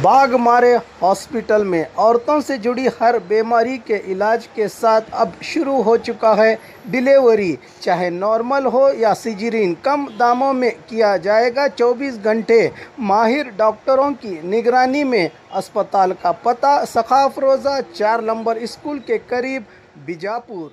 Baghmare hospital में औरतों से जुड़ी हर बीमारी के इलाज के साथ अब शुरू हो चुका है डिलीवरी। चाहे नॉर्मल हो या सिजरीन, कम दामों में किया जाएगा। 24 घंटे माहिर डॉक्टरों की निगरानी में। अस्पताल का पता सखाफ रोज़ा 4 नंबर स्कूल के करीब, बीजापुर।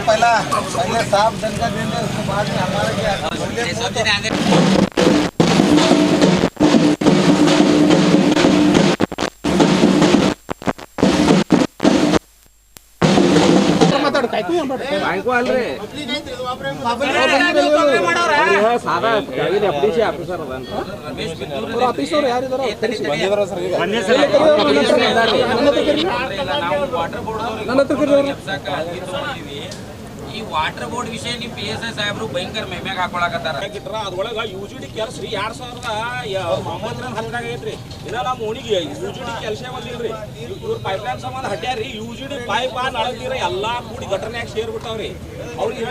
पहले साफ जनता देंगे, उसके बाद में हमारा क्या ಈ ವಾಟರ್ ಬೋರ್ಡ್ ವಿಷಯ ನಿಮ್ಮ PSI ಸಾಹೇಬರು ಭಯಂಕರ ಮೆಮ್ಯಾಗ ಹಾಕೊಳಕತ್ತಾರ. ಅದ್ರೊಳಗ ಯುಜಿಡಿ ಕೆಲಸ ರೀ 2009 ಹಲ್ಕಾಗೈತ್ರಿ. ಇನ್ನ ನಮ್ಮ ಓಣಿಗೆ ಯುಜಿಡಿ ಕೆಲಸ ಬಂದಿಲ್ರಿ. ಇವ್ರು ಪೈಪ್ಲೈನ್ ಸಂಬಂಧ ಹಟ್ಯಾರಿ. ಯುಜಿಡಿ ಪೈಪ್ ನಳದಿರ ಎಲ್ಲಾ ಕೂಡಿ ಗಟರ್ನ್ಯಾಗ ಸೇರ್ ಬಿಟ್ಟಾವ್ರಿ. ಅವ್ರಿಗೆ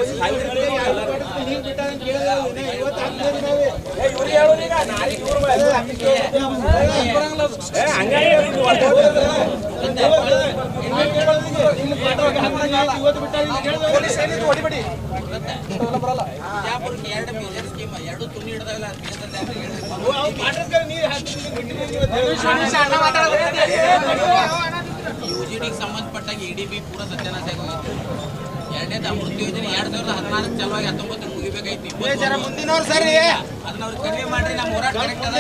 ಇವ್ರು ಹೇಳೋರೀಗ ನಾಳೆ ಇವ್ರು ಬಿಜಾಪುರಕ್ಕೆ 2 ಮೇಜರ್ ಸ್ಕೀಮ್, 2 ತುಣಿ ಹಿಡಿದಾಗಲ್ಲ. ಯುಜಿಡಿಗೆ ಸಂಬಂಧಪಟ್ಟಾಗ EDB ಪೂರ ಸತ್ಯನಾಶ ಆಗೋಗಿತ್ತು. ಎರಡನೇದು ಅಮೃತ ಯೋಜನೆ 2014 ಚಾಲುವಾಗಿ 19 ಮುಗಿಬೇಕಾಯ್ತು. ಅದನ್ನ ಅವ್ರು ಕಡಿಮೆ ಮಾಡ್ರಿ. ನಮ್ಮ ಹೋರಾಟ ಕರೆಕ್ಟ್ ಅದ.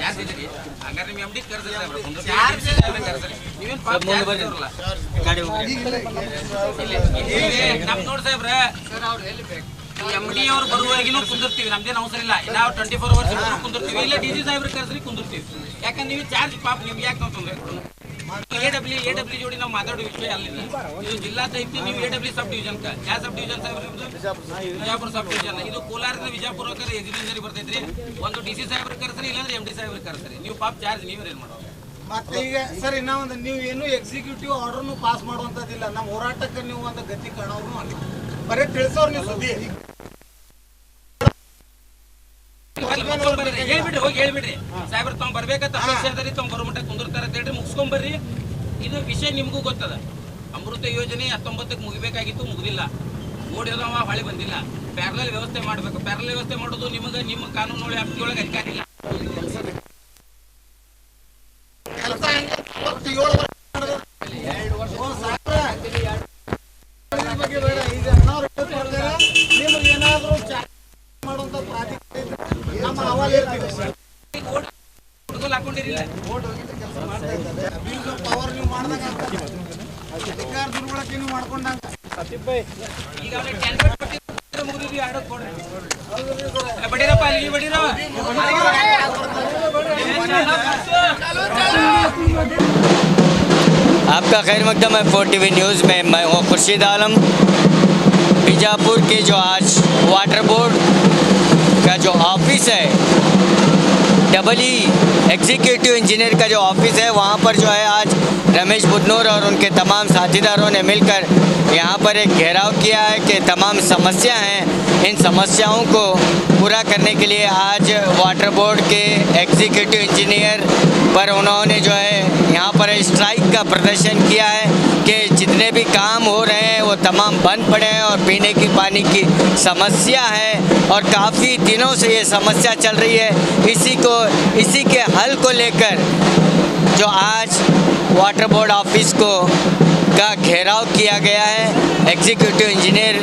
ಚಾರ್ಜ್ ಇದ್ರಿ ಹಂಗಾರೆ ನಿಮ್ಮ MD ಕರ್ಸ್ರಿ ಸಾಹೇಬ್ರ ಕರ್ಸ್ರಿ ನೀವೇನು ಪಾಪ ಬರಲ್ಲ ನಮ್ ನೋಡಿ ಸಾಹೇಬ್ರ MD ಅವ್ರು ಬರುವವರೆಗೂ ಕುಂದಿರ್ತೀವಿ, ನಮ್ದೇನು ಅವಸರ ಇಲ್ಲ. ನಾವು 24 hours ಕುಂದಿರ್ತೀವಿ. ಇಲ್ಲ DG ಸಾಹೇಬ್ರ ಕರ್ಸ್ರಿ ಕುಂದಿರ್ತೀವಿ. ಯಾಕಂದ್ರೆ ನೀವು ಚಾರ್ಜ್ ಪಾಪ ನಿಮ್ಗೆ ಯಾಕೆ ನಾವು ತೊಂದರೆ AW ಜೋಡಿ ನಾವು ಮಾತಾಡೋ ವಿಷಯ ಅಲ್ಲಿದೆ. ಇದು ಜಿಲ್ಲಾ ಐತಿ, ನೀವು AW ಸಬ್ ಡಿವಿಷನ್ ಯಾವ ಸಬ್ ಡಿವಿಷನ್ ಸಾಹೇಬ್ರ ವಿಜಾಪುರ ಸಬ್ ಡಿವಿಷನ್. ಇದು ಕೋಲಾರದಿಂದ ವಿಜಾಪುರ ಎಕ್ಸಿಕ್ಯೂಟಿವ್ ಬರ್ತೈತ್ರಿ. ಒಂದು DC ಸಾಹೇಬ್ರ ಕರ್ಸ್ರಿ, ಇಲ್ಲಾಂದ್ರೆ MD ಸಾಹೇಬ್ರ ಕರ್ಸ್ರಿ. ನೀವು ಪಾಪ ಚಾರ್ಜ್ ನೀವೇನು ಮಾಡೋದು? ಮತ್ತೆ ಈಗ ಸರ್ ಇನ್ನೂ ಒಂದು ನೀವು ಏನು ಎಕ್ಸಿಕ್ಯೂಟಿವ್ ಆರ್ಡರ್ನು ಪಾಸ್ ಮಾಡುವಂಥದ್ದಿಲ್ಲ. ನಮ್ಮ ಹೋರಾಟಕ್ಕೆ ನೀವು ಒಂದು ಗತಿ ಕಾಣೋರು ಅಲ್ಲಿ ಬರೀ ತಿಳಿಸೋರು ನೀವು ಸುದ್ದಿ ಹೇಳ್ಬಿಡ್ರಿ, ಹೋಗಿ ಹೇಳ್ಬಿಡ್ರಿ ಸಾಹೇಬ್ರ ತಮ್ಮ ಬರ್ಬೇಕಂತ ಅಪೇಕ್ಷೆ ಅದರಿ, ತಮ್ಮ ಗೌರ್ಮೆಂಟ್ ಕುಂದಿರ್ತಾರೆ ಅಂತ ಹೇಳ್ರಿ, ಮುಗಿಸ್ಕೊಂಬರ್ರಿ. ಇದು ವಿಷಯ ನಿಮಗೂ ಗೊತ್ತದ. ಅಮೃತ ಯೋಜನೆ 19ಕ್ಕೆ ಮುಗಿಬೇಕಾಗಿತ್ತು, ಮುಗಿದಿಲ್ಲ. ಓಡಿಯೋದವ ಹೊಳೆ ಬಂದಿಲ್ಲ. ಪ್ಯಾರಲಲ್ ವ್ಯವಸ್ಥೆ ಮಾಡಬೇಕು. ಪ್ಯಾರಲಲ್ ವ್ಯವಸ್ಥೆ ಮಾಡೋದು ನಿಮಗೆ ನಿಮ್ಮ ಕಾನೂನು ವ್ಯಾಪ್ತಿಯೊಳಗೆ ಅಧಿಕಾರ ಇಲ್ಲ. ನಿಮ್ಗೆ ಏನಾದರೂ ಮಾಡುವಂಥ ನಮ್ಮ ಅವಾಗ ಹಾಕೊಂಡಿರಿಲ್ಲ ಪವರ್ ನೀವು ಮಾಡ್ದಾಗ ಅಧಿಕಾರ ದುರ್ಬಳಕೆ ನೀವು ಮಾಡ್ಕೊಂಡಾಗ ಈಗ ಟೆಂಡರ್ ಕೊಟ್ಟಿದ್ರೆ ಮುಗಿದ್ವಿ ಆಡೋ ಕೊಡ್ರಿ ಬಡಿರಪ್ಪ ಅಲ್ಲಿ ಬಡಿರೋ आपका खैर मकदम है 4TV न्यूज़ में। मैं हूँ खुर्शीद आलम। बीजापुर के जो आज वाटर बोर्ड का जो ऑफिस है, डबल एग्जीक्यूटिव इंजीनियर का जो ऑफिस है, वहाँ पर जो है आज रमेश बुदनूर और उनके तमाम साथीदारों ने मिलकर यहाँ पर एक घेराव किया है कि तमाम समस्या हैं, इन समस्याओं को पूरा करने के लिए आज वाटर बोर्ड के एग्जीक्यूटिव इंजीनियर पर उन्होंने जो है यहाँ पर स्ट्राइक का प्रदर्शन किया है कि जितने भी काम हो रहे हैं वो तमाम बंद पड़े हैं और पीने की पानी की समस्या है और काफ़ी दिनों से ये समस्या चल रही है। इसी के हल को लेकर जो आज वाटर बोर्ड ऑफिस का घेराव किया गया है। एग्जीक्यूटिव इंजीनियर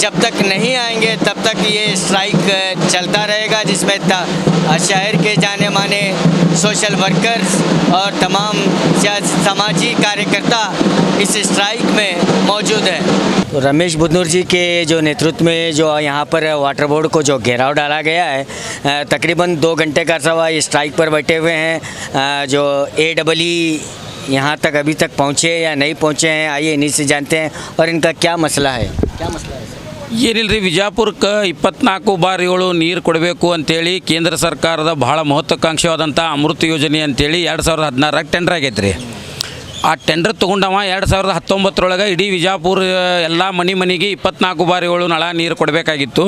जब तक नहीं आएंगे तब तक ये स्ट्राइक चलता रहेगा, जिसमें शहर के जाने माने सोशल वर्कर्स और तमाम समाजी कार्यकर्ता इस स्ट्राइक में मौजूद हैं। तो रमेश बुदनूर जी के जो नेतृत्व में जो यहाँ पर वाटर बोर्ड को जो घेराव डाला गया है, तकरीबन 2 घंटे का सवा ये स्ट्राइक पर बैठे हुए हैं। जो AEE यहाँ तक अभी तक पहुँचे या नहीं पहुँचे हैं, आइए इन्हीं से जानते हैं और इनका क्या मसला है। क्या मसला है? ಏನಿಲ್ಲರಿ, ವಿಜಾಪುರಕ್ಕೆ 24/7 ನೀರು ಕೊಡಬೇಕು ಅಂತೇಳಿ ಕೇಂದ್ರ ಸರ್ಕಾರದ ಭಾಳ ಮಹತ್ವಾಕಾಂಕ್ಷೆಯಾದಂಥ ಅಮೃತ ಯೋಜನೆ ಅಂತೇಳಿ 2016 ಟೆಂಡರ್ ಆಗೈತೆ ರೀ. ಆ ಟೆಂಡರ್ ತೊಗೊಂಡವ 2019 ಇಡೀ ವಿಜಾಪುರ ಎಲ್ಲ ಮನೆಗೆ 24/7 ನಳ ನೀರು ಕೊಡಬೇಕಾಗಿತ್ತು.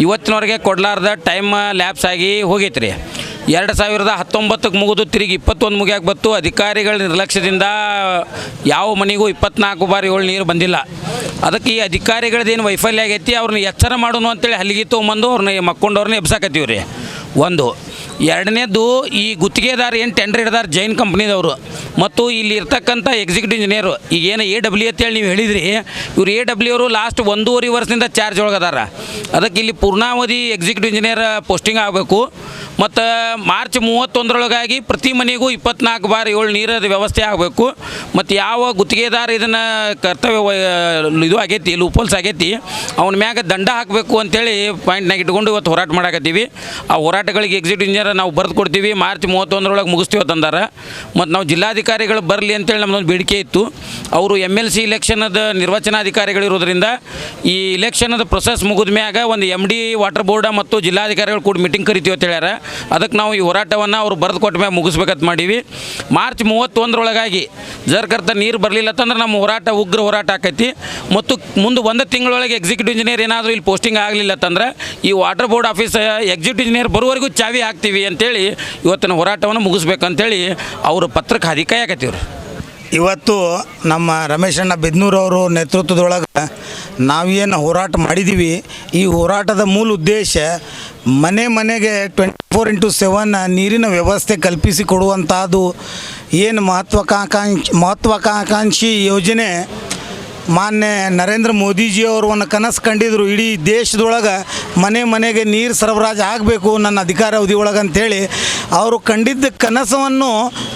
ಇವತ್ತಿನವರೆಗೆ ಕೊಡಲಾರ್ದ ಟೈಮ್ ಲ್ಯಾಪ್ಸ್ ಆಗಿ ಹೋಗೈತೆ ರೀ. 2019ಕ್ಕೆ ಮುಗಿದು ತಿರುಗಿ 21 ಮುಗಿಯಾಕೆ ಬತ್ತು. ಅಧಿಕಾರಿಗಳ ನಿರ್ಲಕ್ಷ್ಯದಿಂದ ಯಾವ ಮನೆಗೂ 24/7 ನೀರು ಬಂದಿಲ್ಲ. ಅದಕ್ಕೆ ಈ ಅಧಿಕಾರಿಗಳದ್ದೇನು ವೈಫಲ್ಯ ಆಗೈತಿ, ಅವ್ರನ್ನ ಎಚ್ಚರ ಮಾಡೋಣ ಅಂತೇಳಿ ಹಲ್ಲಿಗೆ ತೊಗೊಂಬಂದು ಅವ್ರನ್ನ ಮಕ್ಕೊಂಡವ್ರನ್ನ ಎಬ್ಸಾಕತ್ತೀವಿ ರೀ. ಒಂದು ಎರಡನೇದು, ಈ ಗುತ್ತಿಗೆದಾರ ಏನು ಟೆಂಡರ್ ಹಿಡ್ದಾರ ಜೈನ್ ಕಂಪ್ನಿದವರು ಮತ್ತು ಇಲ್ಲಿ ಇರ್ತಕ್ಕಂಥ ಎಕ್ಸಿಕ್ಯೂಟಿವ್ ಇಂಜಿನಿಯರು ಈಗ ಏನು AW ಅಂತೇಳಿ ನೀವು ಹೇಳಿದ್ರಿ, ಇವ್ರು AW ಅವರು ಲಾಸ್ಟ್ 1.5 ವರ್ಷದಿಂದ ಚಾರ್ಜ್ ಒಳಗದಾರ. ಅದಕ್ಕೆ ಇಲ್ಲಿ ಪೂರ್ಣಾವಧಿ ಎಕ್ಸಿಕ್ಯೂಟಿವ್ ಇಂಜಿನಿಯರ್ ಪೋಸ್ಟಿಂಗ್ ಆಗಬೇಕು ಮತ್ತು ಮಾರ್ಚ್ 31 ಪ್ರತಿ ಮನೆಗೂ 24/7 ನೀರದ ವ್ಯವಸ್ಥೆ ಆಗಬೇಕು. ಮತ್ತು ಯಾವ ಗುತ್ತಿಗೆದಾರ ಇದನ್ನು ಕರ್ತವ್ಯ ಇದು ಆಗೈತಿ, ಲೂಪೋಲ್ಸ್ ಆಗೈತಿ, ಅವನ ಮ್ಯಾಗ ದಂಡ ಹಾಕಬೇಕು ಅಂತೇಳಿ ಪಾಯಿಂಟ್ನಾಗ ಇಟ್ಕೊಂಡು ಇವತ್ತು ಹೋರಾಟ ಮಾಡಕತ್ತೀವಿ. ಆ ಹೋರಾಟಗಳಿಗೆ ಎಕ್ಸಿಕ್ಯೂಟಿವ್ ಇಂಜಿನಿಯರ್ ನಾವು ಬರೆದು ಕೊಡ್ತೀವಿ, ಮಾರ್ಚ್ 31 ಮುಗಿಸ್ತೀವಿ ಅಂತಂದಾರ. ಮತ್ತು ನಾವು ಜಿಲ್ಲಾಧಿಕಾರಿಗಳು ಬರಲಿ ಅಂತೇಳಿ ನಮ್ಮದೊಂದು ಬೇಡಿಕೆ ಇತ್ತು. ಅವರು MLC ಇಲೆಕ್ಷನದ ನಿರ್ವಚನಾಧಿಕಾರಿಗಳಿರೋದ್ರಿಂದ ಈ ಇಲೆಕ್ಷನದ ಪ್ರೊಸೆಸ್ ಮುಗಿದ ಮ್ಯಾಗ ಒಂದು MD ವಾಟರ್ ಬೋರ್ಡ ಮತ್ತು ಜಿಲ್ಲಾಧಿಕಾರಿಗಳು ಕೂಡ ಮೀಟಿಂಗ್ ಕರಿತೀವಿ ಅಂತ ಹೇಳ್ಯಾರ. ಅದಕ್ಕೆ ನಾವು ಈ ಹೋರಾಟವನ್ನು ಅವರು ಬರೆದು ಕೊಟ್ಟ ಮ್ಯಾಗ ಮುಗಿಸ್ಬೇಕಂತ ಮಾಡೀವಿ. ಮಾರ್ಚ್ 31 ಜರ್ಕರ್ತ ನೀರು ಬರಲಿಲ್ಲ ಅಂತಂದ್ರೆ ನಮ್ಮ ಹೋರಾಟ ಉಗ್ರ ಹೋರಾಟ ಆಕೈತಿ. ಮತ್ತು ಮುಂದೆ 1 ತಿಂಗಳೊಳಗೆ ಎಕ್ಸಿಕ್ಯೂಟಿವ್ ಇಂಜಿನಿಯರ್ ಏನಾದರೂ ಇಲ್ಲಿ ಪೋಸ್ಟಿಂಗ್ ಆಗಲಿಲ್ಲ ಅಂತಂದ್ರೆ ಈ water board office executive engineer ಬರುವವರೆಗೂ ಚಾವಿ ಹಾಕ್ತೀವಿ ಅಂತೇಳಿ ಇವತ್ತಿನ ಹೋರಾಟವನ್ನು ಮುಗಿಸ್ಬೇಕಂತೇಳಿ ಅವರು ಪತ್ರಕ್ಕೆ ಹಾದಿಕಾಯಿ ಹಾಕತ್ತೀವ್ರಿ. ಇವತ್ತು ನಮ್ಮ ರಮೇಶಣ್ಣ ಬಿದ್ನೂರವರು ನೇತೃತ್ವದೊಳಗೆ ನಾವೇನು ಹೋರಾಟ ಮಾಡಿದ್ದೀವಿ, ಈ ಹೋರಾಟದ ಮೂಲ ಉದ್ದೇಶ ಮನೆಗೆ 24x7 ನೀರಿನ ವ್ಯವಸ್ಥೆ ಕಲ್ಪಿಸಿಕೊಡುವಂಥದ್ದು ಏನು ಮಹತ್ವಾಕಾಂಕ್ಷಿ ಯೋಜನೆ ಮಾನ್ಯ ನರೇಂದ್ರ ಮೋದಿಜಿಯವರು ಒಂದು ಕನಸು ಕಂಡಿದ್ರು, ಇಡೀ ದೇಶದೊಳಗೆ ಮನೆ ಮನೆಗೆ ನೀರು ಸರಬರಾಜು ಆಗಬೇಕು ನನ್ನ ಅಧಿಕಾರ ಅವಧಿ ಒಳಗೆ ಅಂಥೇಳಿ. ಅವರು ಕಂಡಿದ್ದ ಕನಸನ್ನು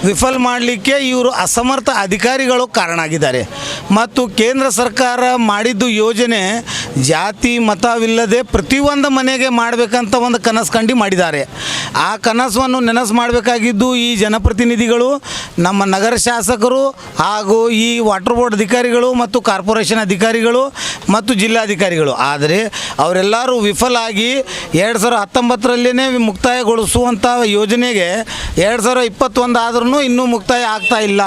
ವಿಫಲ ಮಾಡಲಿಕ್ಕೆ ಇವರು ಅಸಮರ್ಥ ಅಧಿಕಾರಿಗಳು ಕಾರಣ ಆಗಿದ್ದಾರೆ. ಮತ್ತು ಕೇಂದ್ರ ಸರ್ಕಾರ ಮಾಡಿದ್ದು ಯೋಜನೆ ಜಾತಿ ಮತವಿಲ್ಲದೆ ಪ್ರತಿಯೊಂದು ಮನೆಗೆ ಮಾಡಬೇಕಂತ ಒಂದು ಕನಸು ಕಂಡು ಮಾಡಿದ್ದಾರೆ. ಆ ಕನಸನ್ನು ನೆನಸು ಮಾಡಬೇಕಾಗಿದ್ದು ಈ ಜನಪ್ರತಿನಿಧಿಗಳು, ನಮ್ಮ ನಗರ ಶಾಸಕರು ಹಾಗೂ ಈ ವಾಟರ್ ಬೋರ್ಡ್ ಅಧಿಕಾರಿಗಳು ಮತ್ತು ಕಾರ್ಪೊರೇಷನ್ ಅಧಿಕಾರಿಗಳು ಮತ್ತು ಜಿಲ್ಲಾಧಿಕಾರಿಗಳು. ಆದರೆ ಅವರೆಲ್ಲರೂ ವಿಫಲ ಆಗಿ 2019ರಲ್ಲೇ ಮುಕ್ತಾಯಗೊಳಿಸುವಂಥ ಯೋಜನೆಗೆ 2021 ಆದ್ರೂ ಇನ್ನೂ ಮುಕ್ತಾಯ ಆಗ್ತಾ ಇಲ್ಲ.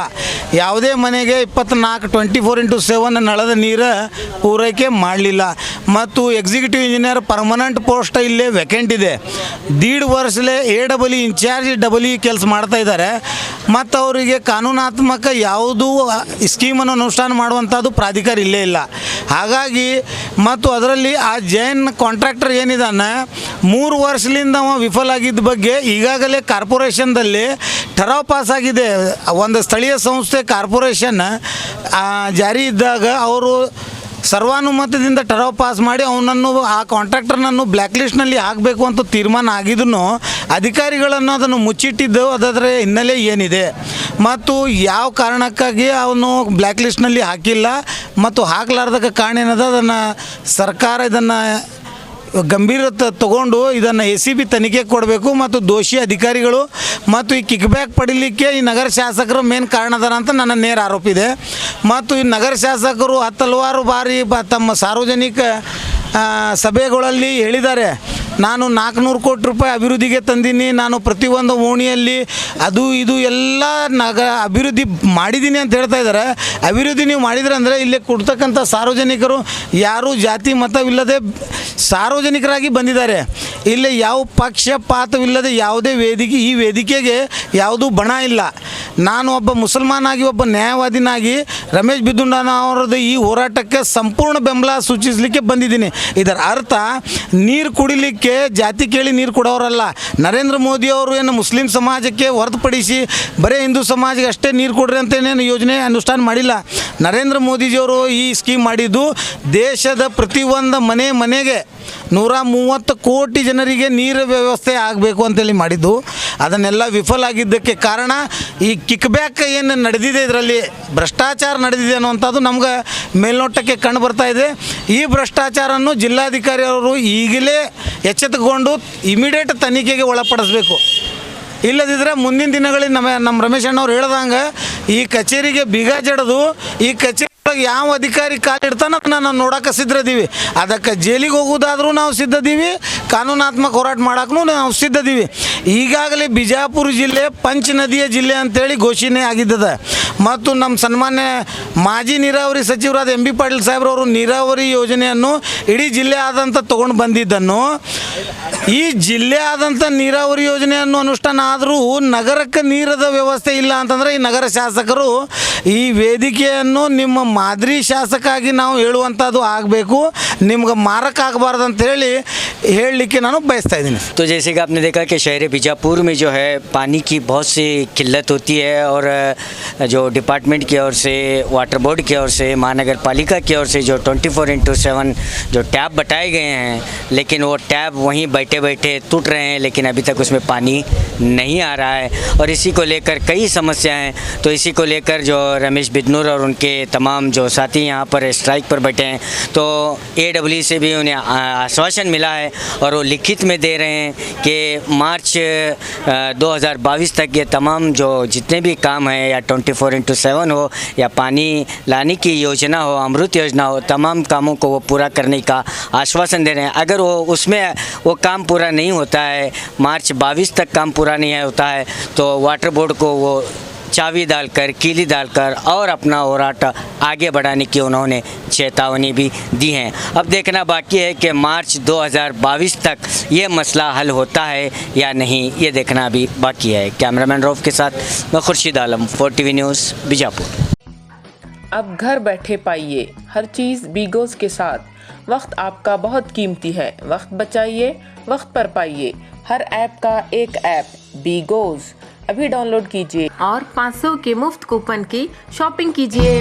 ಯಾವುದೇ ಮನೆಗೆ 24/24/7 ನಳದ ನೀರು ಪೂರೈಕೆ ಮಾಡಲಿಲ್ಲ. ಮತ್ತು ಎಕ್ಸಿಕ್ಯೂಟಿವ್ ಇಂಜಿನಿಯರ್ ಪರ್ಮನೆಂಟ್ ಪೋಸ್ಟ್ ಇಲ್ಲೇ ವೆಕೆಂಟ್ ಇದೆ. 1.5 ವರ್ಷಲೇ AEE ಇನ್ಚಾರ್ಜ್ EE ಕೆಲಸ ಮಾಡ್ತಾ ಇದ್ದಾರೆ. ಮತ್ತು ಅವರಿಗೆ ಕಾನೂನಾತ್ಮಕ ಯಾವುದೂ ಸ್ಕೀಮನ್ನು ಅನುಷ್ಠಾನ ಮಾಡುವಂಥದ್ದು ಪ್ರಾಧಿಕಾರ ಇಲ್ಲೇ ಇಲ್ಲ. ಹಾಗಾಗಿ ಮತ್ತು ಅದರಲ್ಲಿ ಆ ಜೈನ್ ಕಾಂಟ್ರಾಕ್ಟರ್ ಏನಿದಾನೆ 3 ವರ್ಷದಿಂದ ಅವ ವಿಫಲ ಆಗಿದ್ದ ಬಗ್ಗೆ ಈಗಾಗಲೇ ಕಾರ್ಪೊರೇಷನ್ದಲ್ಲಿ ಠರಾವ್ ಪಾಸ್ ಆಗಿದೆ. ಒಂದು ಸ್ಥಳೀಯ ಸಂಸ್ಥೆ ಕಾರ್ಪೊರೇಷನ್ ಜಾರಿ ಇದ್ದಾಗ ಅವರು ಸರ್ವಾನುಮತದಿಂದ ಠರಾವ್ ಪಾಸ್ ಮಾಡಿ ಅವನನ್ನು, ಆ ಕಾಂಟ್ರಾಕ್ಟರ್ನನ್ನು ಬ್ಲ್ಯಾಕ್ ಲಿಸ್ಟ್ನಲ್ಲಿ ಹಾಕಬೇಕು ಅಂತ ತೀರ್ಮಾನ ಆಗಿದ್ದನ್ನು ಅಧಿಕಾರಿಗಳನ್ನು ಅದನ್ನು ಮುಚ್ಚಿಟ್ಟಿದ್ದು ಅದರ ಹಿನ್ನೆಲೆ ಏನಿದೆ ಮತ್ತು ಯಾವ ಕಾರಣಕ್ಕಾಗಿ ಅವನು ಬ್ಲ್ಯಾಕ್ ಲಿಸ್ಟ್ನಲ್ಲಿ ಹಾಕಿಲ್ಲ ಮತ್ತು ಹಾಕಲಾರ್ದಕ್ಕೆ ಕಾರಣ ಏನದ ಅದನ್ನು ಸರ್ಕಾರ ಇದನ್ನು ಗಂಭೀರತೆ ತಗೊಂಡು ಇದನ್ನು ACB ತನಿಖೆ ಕೊಡಬೇಕು. ಮತ್ತು ದೋಷಿ ಅಧಿಕಾರಿಗಳು ಮತ್ತು ಈ ಕಿಕ್ ಬ್ಯಾಕ್ ಪಡೀಲಿಕ್ಕೆ ಈ ನಗರ ಶಾಸಕರು ಮೇನ್ ಕಾರಣ ಅದಾರ ಅಂತ ನನ್ನ ನೇರ ಆರೋಪ ಇದೆ. ಮತ್ತು ಈ ನಗರ ಶಾಸಕರು ಹಲವಾರು ಬಾರಿ ತಮ್ಮ ಸಾರ್ವಜನಿಕ ಸಭೆಗಳಲ್ಲಿ ಹೇಳಿದ್ದಾರೆ, ನಾನು 400 ಕೋಟಿ ರೂಪಾಯಿ ಅಭಿವೃದ್ಧಿಗೆ ತಂದೀನಿ, ನಾನು ಪ್ರತಿಯೊಂದು ಓಣಿಯಲ್ಲಿ ಅದು ಇದು ಎಲ್ಲ ಅಭಿವೃದ್ಧಿ ಮಾಡಿದ್ದೀನಿ ಅಂತ ಹೇಳ್ತಾ ಇದ್ದಾರೆ. ಅಭಿವೃದ್ಧಿ ನೀವು ಮಾಡಿದ್ರೆ ಅಂದರೆ ಇಲ್ಲಿ ಕೊಡ್ತಕ್ಕಂಥ ಸಾರ್ವಜನಿಕರು ಯಾರೂ ಜಾತಿ ಮತವಿಲ್ಲದೆ ಸಾರ್ವಜನಿಕರಾಗಿ ಬಂದಿದ್ದಾರೆ. ಇಲ್ಲಿ ಯಾವ ಪಕ್ಷಪಾತವಿಲ್ಲದೆ ಯಾವುದೇ ಈ ವೇದಿಕೆಗೆ ಯಾವುದೂ ಬಣ ಇಲ್ಲ. ನಾನು ಒಬ್ಬ ಮುಸಲ್ಮಾನಾಗಿ, ಒಬ್ಬ ನ್ಯಾಯವಾದಿನಾಗಿ ರಮೇಶ್ ಬಿದ್ದುಂಡನ ಅವರದ್ದು ಈ ಹೋರಾಟಕ್ಕೆ ಸಂಪೂರ್ಣ ಬೆಂಬಲ ಸೂಚಿಸಲಿಕ್ಕೆ ಬಂದಿದ್ದೀನಿ. ಇದರ ಅರ್ಥ ನೀರು ಕುಡಿಲಿಕ್ಕೆ ಜಾತಿ ಕೇಳಿ ನೀರು ಕೊಡೋರಲ್ಲ. ನರೇಂದ್ರ ಮೋದಿ ಅವರು ಏನು ಮುಸ್ಲಿಂ ಸಮಾಜಕ್ಕೆ ಹೊರತುಪಡಿಸಿ ಬರೀ ಹಿಂದೂ ಸಮಾಜಕ್ಕೆ ಅಷ್ಟೇ ನೀರು ಕೊಡ್ರಿ ಅಂತೇನೇನು ಯೋಜನೆ ಅನುಷ್ಠಾನ ಮಾಡಿಲ್ಲ. ನರೇಂದ್ರ ಮೋದಿಜಿಯವರು ಈ ಸ್ಕೀಮ್ ಮಾಡಿದ್ದು ದೇಶದ ಪ್ರತಿಯೊಂದು ಮನೆಗೆ 130 ಕೋಟಿ ಜನರಿಗೆ ನೀರು ವ್ಯವಸ್ಥೆ ಆಗಬೇಕು ಅಂತೇಳಿ ಮಾಡಿದ್ದು. ಅದನ್ನೆಲ್ಲ ವಿಫಲ ಆಗಿದ್ದಕ್ಕೆ ಕಾರಣ ಈ ಕಿಕ್ ಬ್ಯಾಕ್ ಏನು ನಡೆದಿದೆ, ಇದರಲ್ಲಿ ಭ್ರಷ್ಟಾಚಾರ ನಡೆದಿದೆ ಅನ್ನುವಂಥದ್ದು ನಮ್ಗೆ ಮೇಲ್ನೋಟಕ್ಕೆ ಕಂಡು ಬರ್ತಾ ಇದೆ. ಈ ಭ್ರಷ್ಟಾಚಾರವನ್ನು ಜಿಲ್ಲಾಧಿಕಾರಿ ಅವರು ಈಗಲೇ ಎಚ್ಚೆತ್ತುಕೊಂಡು ಇಮಿಡಿಯೇಟ್ ತನಿಖೆಗೆ ಒಳಪಡಿಸಬೇಕು. ಇಲ್ಲದಿದ್ದರೆ ಮುಂದಿನ ದಿನಗಳಲ್ಲಿ ನಮ್ಮ ರಮೇಶ್ ಅಣ್ಣವ್ರು ಹೇಳ್ದಂಗೆ ಈ ಕಚೇರಿಗೆ ಬೀಗ ಜಡಿದು ಈ ಕಚೇರಿ ಯಾವ ಅಧಿಕಾರಿ ಕಾಲಿಡ್ತಾನೆ ಅದನ್ನು ನಾವು ನೋಡೋಕೆ ಸಿದ್ಧದೀವಿ. ಅದಕ್ಕೆ ಜೈಲಿಗೆ ಹೋಗೋದಾದರೂ ನಾವು ಸಿದ್ಧದೀವಿ, ಕಾನೂನಾತ್ಮಕ ಹೋರಾಟ ಮಾಡೋಕ್ಕೂ ನಾವು ಸಿದ್ಧದೀವಿ. ಈಗಾಗಲೇ ಬಿಜಾಪುರ ಜಿಲ್ಲೆ ಪಂಚ್ ನದಿಯ ಜಿಲ್ಲೆ ಅಂತೇಳಿ ಘೋಷಣೆ ಆಗಿದ್ದದ. ಮತ್ತು ನಮ್ಮ ಸನ್ಮಾನ್ಯ ಮಾಜಿ ನೀರಾವರಿ ಸಚಿವರಾದ MB ಪಾಟೀಲ್ ಸಾಹೇಬ್ರವರು ನೀರಾವರಿ ಯೋಜನೆಯನ್ನು ಇಡೀ ಜಿಲ್ಲೆ ಆದಂಥ ತೊಗೊಂಡು ಬಂದಿದ್ದನ್ನು, ಈ ಜಿಲ್ಲೆ ಆದಂಥ ನೀರಾವರಿ ಯೋಜನೆಯನ್ನು ಅನುಷ್ಠಾನ ಆದರೂ ನಗರಕ್ಕೆ ನೀರದ ವ್ಯವಸ್ಥೆ ಇಲ್ಲ ಅಂತಂದರೆ ಈ ನಗರ ಶಾಸಕರು ಈ ವೇದಿಕೆಯನ್ನು ನಿಮ್ಮ ಮಾದರಿ ಶಾಸಕಾಗಿ ನಾವು ಹೇಳುವಂಥದ್ದು ಆಗಬೇಕು, ನಿಮ್ಗೆ ಮಾರಕ ಆಗಬಾರ್ದು ಅಂತ ಹೇಳಲಿಕ್ಕೆ ನಾನು ಬಯಸ್ತಾ ಇದ್ದೀನಿ. तो जैसे कि आपने देखा कि शहर बीजापुर में जो है पानी की बहुत सी किल्लत होती है और जो डिपार्टमेंट की ओर से, वाटर बोर्ड की ओर से, महानगर पालिका की ओर से जो 24/7 जो टैप बताए गए हैं, लेकिन वो टैप वहीं बैठे बैठे टूट रहे हैं, लेकिन अभी तक उसमें पानी नहीं आ रहा है. और इसी को लेकर कई समस्याएं हैं. तो इसी को लेकर जो रमेश बिदनूर और उनके तमाम जो साथी यहाँ पर स्ट्राइक पर बैठे हैं, तो AEE से भी उन्हें आश्वासन मिला है और वो लिखित में दे रहे हैं कि मार्च 2022 तक ये तमाम जो जितने भी काम हैं, या 24/7 हो या पानी लाने की योजना हो, अमृत योजना हो, तमाम कामों को वो पूरा करने का आश्वासन दे रहे हैं. अगर उसमें वो काम पूरा नहीं होता है, मार्च 22 तक काम पूरा नहीं होता है, तो वाटर बोर्ड को वो चाबी डालकर, कीली डालकर और अपना होराट आगे बढ़ाने की उन्होंने चेतावनी भी दी है. अब देखना बाकी है कि मार्च 2022 तक ये मसला हल होता है या नहीं, ये देखना भी बाकी है. कैमरामैन रऊफ के साथ मैं खुर्शीद आलम, 4TV न्यूज़, बीजापुर. अब घर बैठे पाइए हर चीज़ बीगोज़ के साथ. वक्त आपका बहुत कीमती है, वक्त बचाइए, वक्त पर पाइए. हर ऐप का एक ऐप बीगोज़ अभी डाउनलोड कीजिए और 500 के मुफ्त कूपन की शॉपिंग कीजिए.